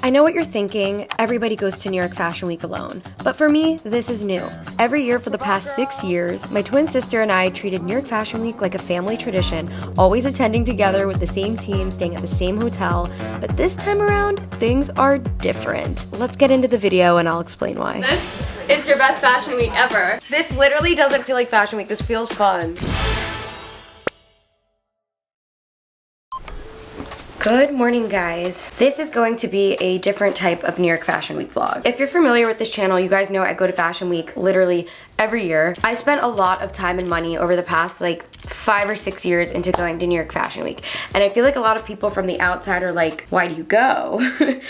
I know what you're thinking, everybody goes to New York Fashion Week alone. But for me, this is new. Every year for the past 6 years, my twin sister and I treated New York Fashion Week like a family tradition, always attending together with the same team, staying at the same hotel. But this time around, things are different. Let's get into the video and I'll explain why. This is your best fashion week ever. This literally doesn't feel like fashion week, this feels fun. Good morning, guys. This is going to be a different type of New York Fashion Week vlog. If you're familiar with this channel, you guys know I go to Fashion Week literally every year. I spent a lot of time and money over the past like 5 or 6 years into going to New York Fashion Week. And I feel like a lot of people from the outside are like, why do you go?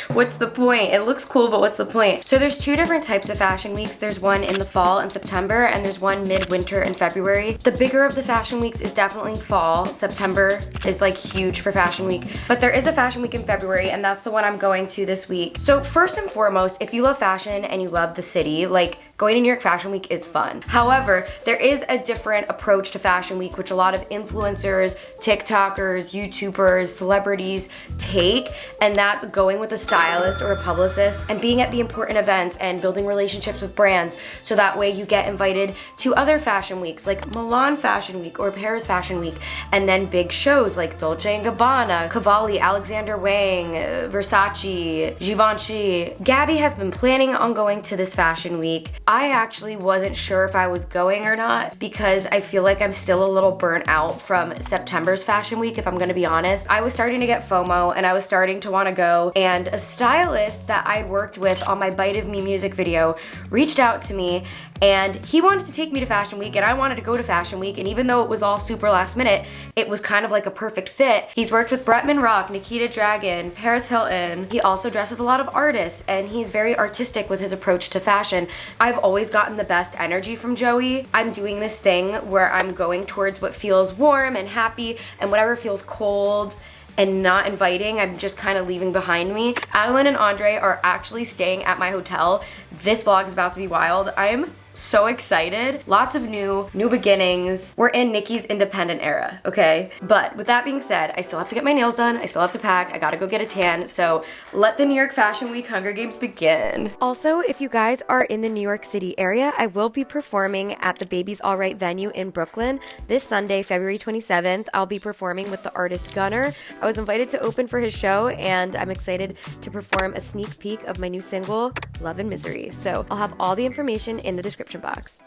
What's the point? It looks cool, but what's the point? So there's 2 different types of fashion weeks. There's one in the fall in September, and there's one mid-winter in February. The bigger of the fashion weeks is definitely fall. September is like huge for Fashion Week. But there is a fashion week in February, and that's the one I'm going to this week. So first and foremost, if you love fashion and you love the city, like going to New York Fashion Week is fun. However, there is a different approach to Fashion Week, which a lot of influencers, TikTokers, YouTubers, celebrities take, and that's going with a stylist or a publicist and being at the important events and building relationships with brands, so that way you get invited to other fashion weeks like Milan Fashion Week or Paris Fashion Week, and then big shows like Dolce & Gabbana, Cavalli, Alexander Wang, Versace, Givenchy. Gabby has been planning on going to this fashion week. I actually wasn't sure if I was going or not because I feel like I'm still a little burnt out from September's fashion week, if I'm gonna be honest. I was starting to get FOMO and I was starting to wanna go, and a stylist that I'd worked with on my Bite of Me music video reached out to me, and he wanted to take me to Fashion Week and I wanted to go to Fashion Week, and even though it was all super last minute, it was kind of like a perfect fit. He's worked with Bretman Rock, Nikita Dragon, Paris Hilton. He also dresses a lot of artists and he's very artistic with his approach to fashion. I've always gotten the best energy from Joey. I'm doing this thing where I'm going towards what feels warm and happy, and whatever feels cold and not inviting, I'm just kind of leaving behind me. Adeline and Andre are actually staying at my hotel. This vlog is about to be wild. I'm so excited. Lots of new beginnings. We're in Niki's independent era, okay? But with that being said, I still have to get my nails done. I still have to pack. I gotta go get a tan. So let the New York Fashion Week Hunger Games begin. Also, if you guys are in the New York City area, I will be performing at the Baby's Alright venue in Brooklyn this Sunday, February 27th. I'll be performing with the artist Gunnar. I was invited to open for his show, and I'm excited to perform a sneak peek of my new single, Love and Misery. So I'll have all the information in the description box.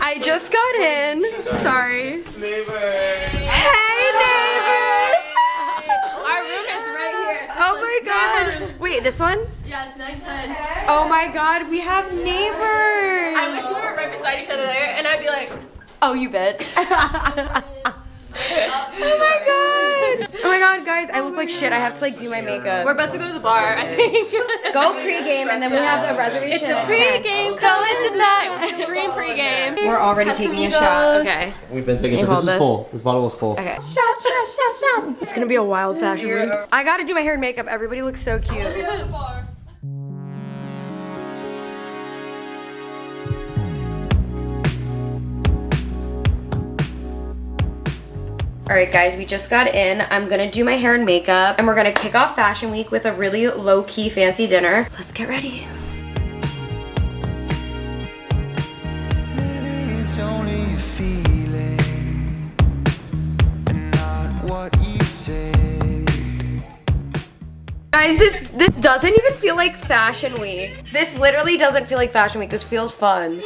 I just got in. Sorry. Neighbor. Hey, neighbor. Our room is right here. Oh my god. Wait, this one? Yeah, nice head. Oh my god, we have neighbors. I wish we were right beside each other there, and I'd be like, oh, you bet. Oh my god. Oh my god, guys, I look like shit. I have to like do my makeup. we're about to go to the bar, I think. Go pregame, and then we have a reservation. It's a at 10. pregame going tonight. Extreme pregame. We're already taking a shot. Okay. We've been taking Hey, shots. hold This is this. full. This bottle was full. Okay. Shots. It's gonna be a wild fashion week. I gotta do my hair and makeup. Everybody looks so cute. Alright guys, we just got in. I'm gonna do my hair and makeup, and we're gonna kick off Fashion Week with a really low-key fancy dinner. Let's get ready. Maybe it's only a feeling and not what you said. Guys, this doesn't even feel like Fashion Week. This literally doesn't feel like Fashion Week. This feels fun.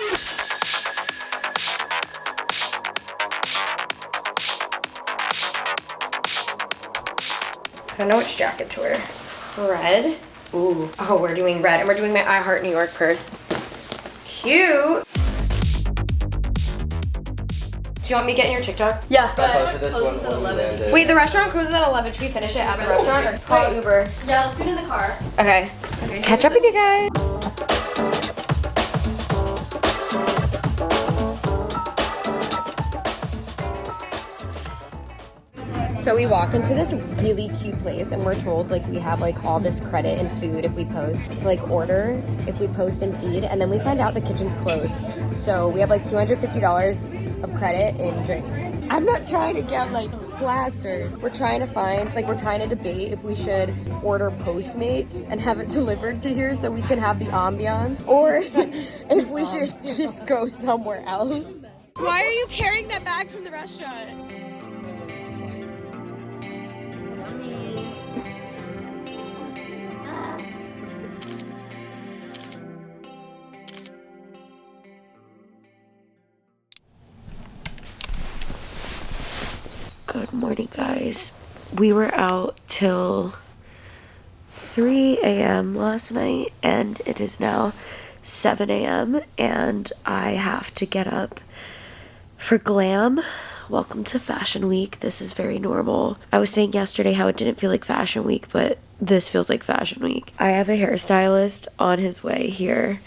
I don't know which jacket to wear. Red. Ooh. Oh, we're doing red, and we're doing my I Heart New York purse. cute. Do you want me to get in your TikTok? Yeah. Wait, the restaurant closes at 11. Should we finish it at the restaurant or call Uber? Yeah, let's do it in the car. Okay. Catch up with you guys. So we walked into this really cute place and we're told like we have like all this credit and food if we post to like order, if we post and feed, and then we find out the kitchen's closed. So we have like $250 of credit in drinks. I'm not trying to get like plastered. We're trying to find, like we're trying to debate if we should order Postmates and have it delivered to here so we can have the ambiance, or if we should just go somewhere else. Why are you carrying that bag from the restaurant? Good morning, guys. We were out till 3 a.m. last night and it is now 7 a.m. and I have to get up for glam. Welcome to Fashion Week. This is very normal. I was saying yesterday how it didn't feel like Fashion Week, but this feels like Fashion Week. I have a hairstylist on his way here.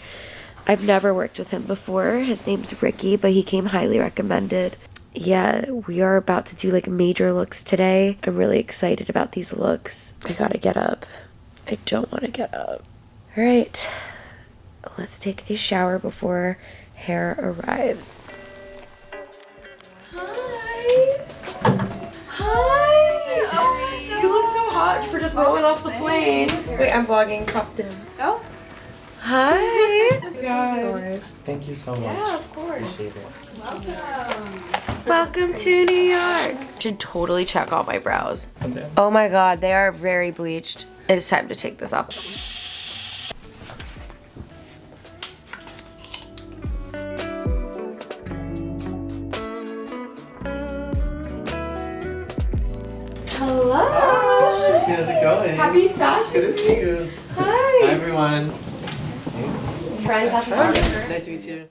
I've never worked with him before. His name's Ricky, but he came highly recommended. Yeah, we are about to do like major looks today. I'm really excited about these looks. I gotta get up. I don't want to get up. All right, let's take a shower before hair arrives. Hi. Hi. Oh, you look so hot for just rolling off the plane. Wait, I'm vlogging. Popped in. Oh. Hi. Thank you so much. Yeah, of course. Appreciate it. Welcome. Welcome to New York. Should totally check out my brows. Okay. Oh my god, they are very bleached. It's time to take this off. Hello. Hi. How's it going? Happy Fashion Good to see you. Hi. Hi, everyone. Friend Fashion Week. Nice to meet you.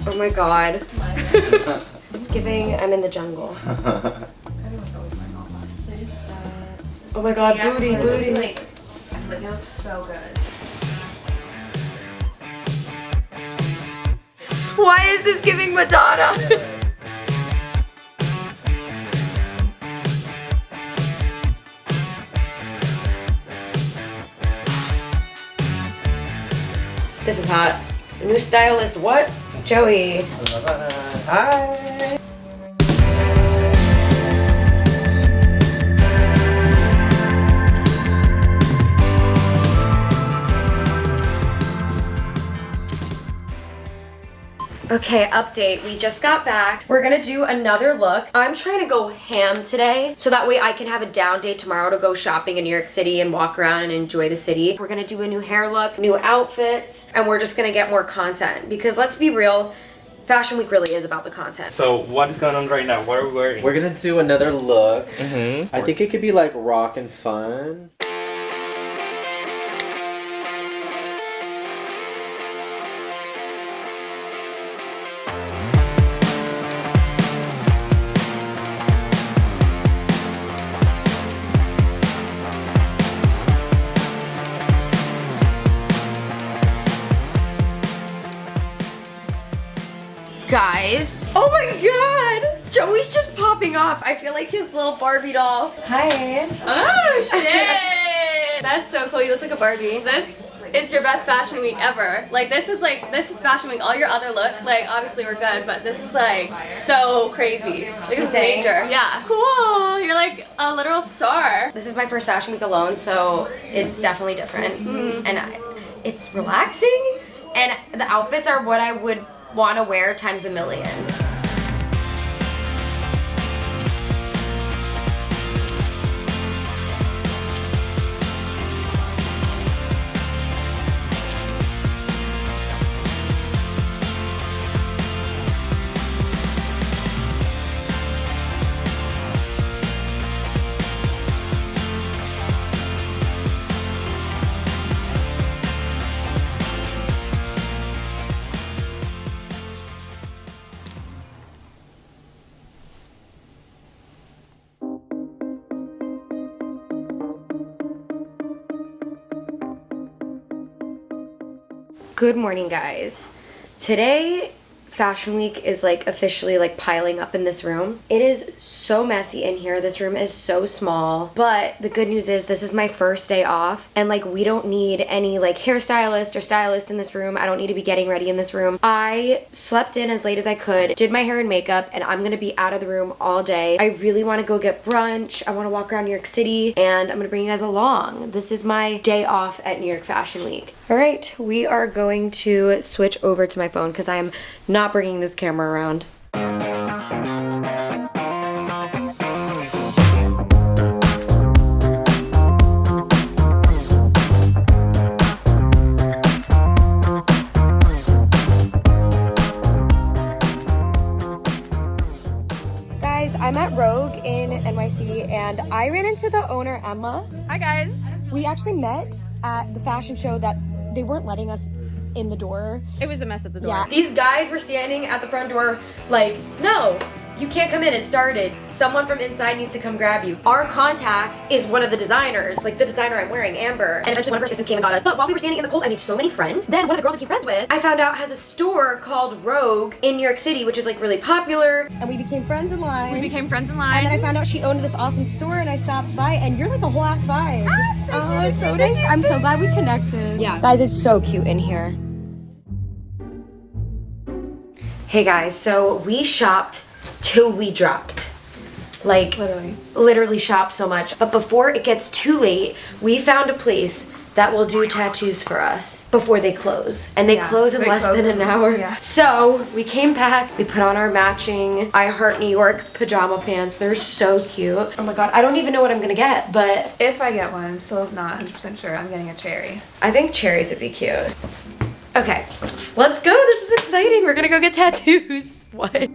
Oh my god. It's giving I'm in the jungle. Oh my god, booty. Like, it looks so good. Why is this giving Madonna? This is hot. New stylist, what? Joey. Hi. Okay, update. We just got back. We're gonna do another look. I'm trying to go ham today, so that way I can have a down day tomorrow to go shopping in New York City and walk around and enjoy the city. We're gonna do a new hair look, new outfits, and we're just gonna get more content. Because let's be real, Fashion Week really is about the content. So what is going on right now? What are we wearing? We're gonna do another look. Mm-hmm. I think it could be like rock and fun. Guys, oh my god! Joey's just popping off. I feel like his little Barbie doll. Hi. Oh shit! That's so cool. You look like a Barbie. This is your best Fashion Week ever. Like this is Fashion Week. All your other look, like obviously we're good, but this is like so crazy. Like this is major. Yeah. Cool. You're like a literal star. This is my first Fashion Week alone, so it's definitely different. And it's relaxing, and the outfits are what I would want to wear times a million. Good morning, guys. Today, Fashion Week is like officially like piling up in this room. It is so messy in here. This room is so small, but the good news is this is my first day off and like we don't need any like hairstylist or stylist in this room. I don't need to be getting ready in this room. I slept in as late as I could, did my hair and makeup, and I'm gonna be out of the room all day. I really want to go get brunch. I want to walk around New York City and I'm gonna bring you guys along. This is my day off at New York Fashion Week. All right, we are going to switch over to my phone because I am not bringing this camera around. Guys, I'm at Rogue in NYC and I ran into the owner, Emma. Hi guys. We actually met at the fashion show that they weren't letting us in the door. It was a mess at the door. Yeah. These guys were standing at the front door like, no, you can't come in, it started. Someone from inside needs to come grab you. Our contact is one of the designers, like the designer I'm wearing, Amber, and eventually one of her assistants came and got us. But while we were standing in the cold, I made so many friends. Then one of the girls I became friends with, I found out has a store called Rogue in New York City, which is like really popular. And we became friends in line. We became friends in line. And then I found out she owned this awesome store and I stopped by and you're like a whole ass vibe. Oh, so nice. I'm so glad we connected. Yeah. Guys, it's so cute in here. Hey guys, so we shopped till we dropped. Like, literally shopped so much. But before it gets too late, we found a place that will do tattoos for us before they close. And they close in less than an hour. Yeah. So we came back, we put on our matching I Heart New York pajama pants. They're so cute. Oh my god, I don't even know what I'm gonna get, but If I get one, I'm still not 100% sure. I'm getting a cherry. I think cherries would be cute. Okay, let's go. This is exciting. We're gonna go get tattoos. What?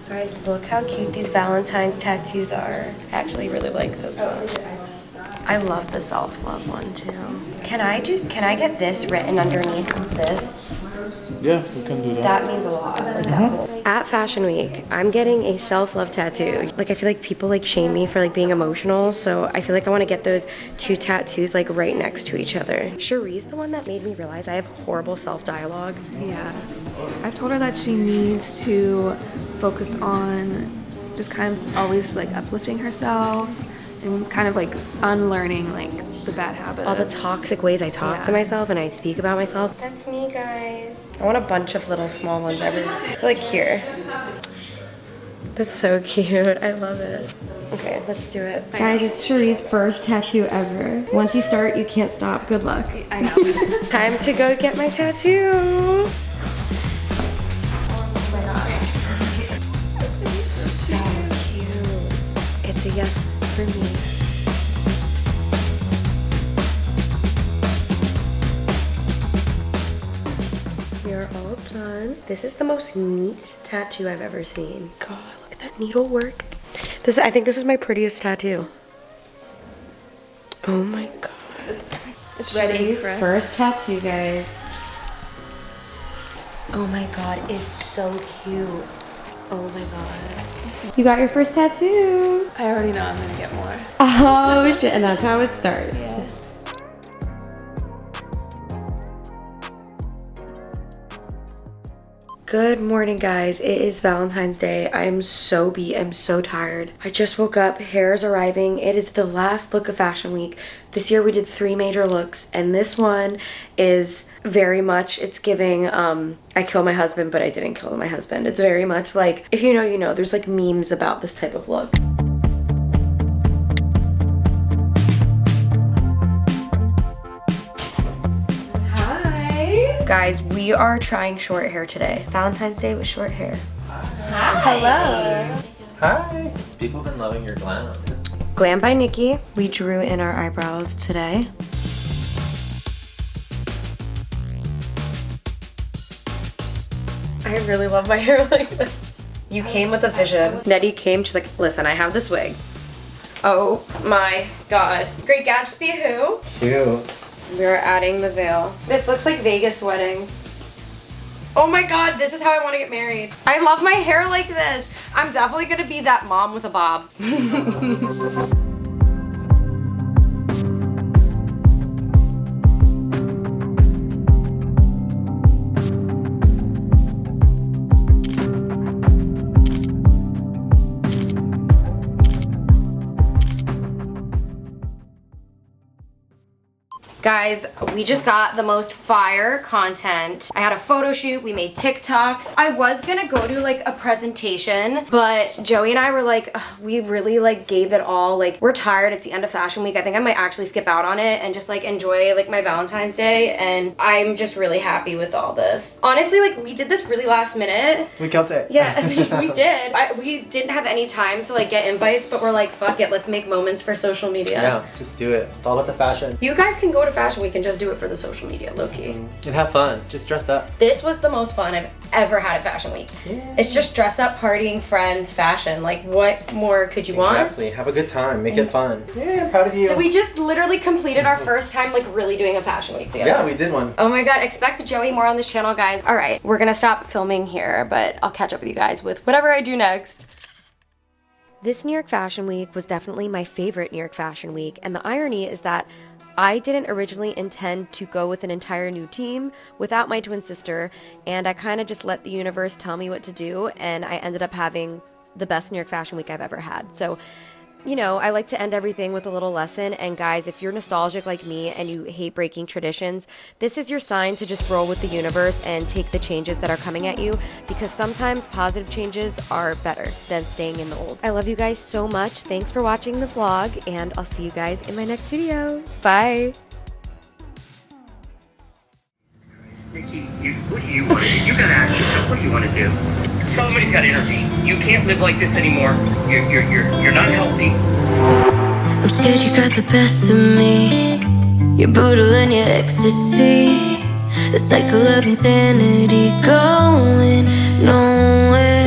Guys, look how cute these Valentine's tattoos are. I actually really like this one. I love the self-love one too. Can I get this written underneath this? Yeah, we can do that. That means a lot. Like that whole. At Fashion Week, I'm getting a self-love tattoo. Like I feel like people like shame me for like being emotional, so I feel like I want to get those two tattoos like right next to each other. Cherie's the one that made me realize I have horrible self-dialogue. Yeah. I've told her that she needs to focus on just kind of always like uplifting herself and kind of like unlearning like the bad habits. All the toxic ways I talk to myself and I speak about myself. That's me, guys. I want a bunch of little small ones everywhere. So like here. That's so cute. I love it. Okay, let's do it. Guys, it's Cherie's first tattoo ever. Once you start, you can't stop. Good luck. I know. Time to go get my tattoo. Oh my god. So cute. It's a yes for me. We are all done. This is the most neat tattoo I've ever seen. God, look at that needlework. I think this is my prettiest tattoo. Oh my god. It's Cherie's first tattoo, guys. Oh my god, it's so cute. Oh my god. You got your first tattoo. I already know I'm gonna get more. Oh shit, and that's how it starts. Yeah. Good morning, guys. It is Valentine's Day. I am so beat. I'm so tired. I just woke up. Hair is arriving. It is the last look of Fashion Week. This year we did 3 major looks, and this one is very much, it's giving, I killed my husband, but I didn't kill my husband. It's very much like, if you know, you know. There's like memes about this type of look. Guys, we are trying short hair today. Valentine's Day with short hair. Hello. Hi. People have been loving your glam. Glam by Niki. We drew in our eyebrows today. I really love my hair like this. You came with a vision. Nettie came, she's like, listen, I have this wig. Oh my god. Great Gatsby who? Cute. We are adding the veil. This looks like Vegas wedding. Oh my god, this is how I want to get married. I love my hair like this. I'm definitely gonna be that mom with a bob. Guys, we just got the most fire content. I had a photo shoot, we made TikToks. I was gonna go to like a presentation, but Joey and I were like, ugh, we really like gave it all. Like, we're tired, it's the end of fashion week. I think I might actually skip out on it and just like enjoy like my Valentine's Day, and I'm just really happy with all this. Honestly, like, we did this really last minute. We killed it. Yeah, we did. We didn't have any time to like get invites, but we're like, fuck it, let's make moments for social media. Yeah, just do it. It's all about the fashion. You guys can go to fashion week and just do it for the social media, low-key. And have fun. Just dress up. This was the most fun I've ever had at fashion week. Yeah. It's just dress up, partying, friends, fashion. Like, what more could you want? Exactly. Have a good time. Make it fun. Yeah, I'm proud of you. We just literally completed our first time like really doing a fashion week together. Yeah, we did one. Oh my god, expect Joey more on this channel, guys. All right, we're gonna stop filming here, but I'll catch up with you guys with whatever I do next. This New York Fashion Week was definitely my favorite New York Fashion Week, and the irony is that I didn't originally intend to go with an entire new team without my twin sister, and I kind of just let the universe tell me what to do, and I ended up having the best New York Fashion Week I've ever had. So, you know, I like to end everything with a little lesson, and guys, if you're nostalgic like me and you hate breaking traditions, this is your sign to just roll with the universe and take the changes that are coming at you, because sometimes positive changes are better than staying in the old. I love you guys so much. Thanks for watching the vlog, and I'll see you guys in my next video. Bye! Niki, what do you want to do? You gotta ask yourself, what do you want to do? Somebody's got to intervene. You can't live like this anymore. You're not healthy. I'm scared you got the best of me. You're brutal in your ecstasy. A cycle of insanity going nowhere.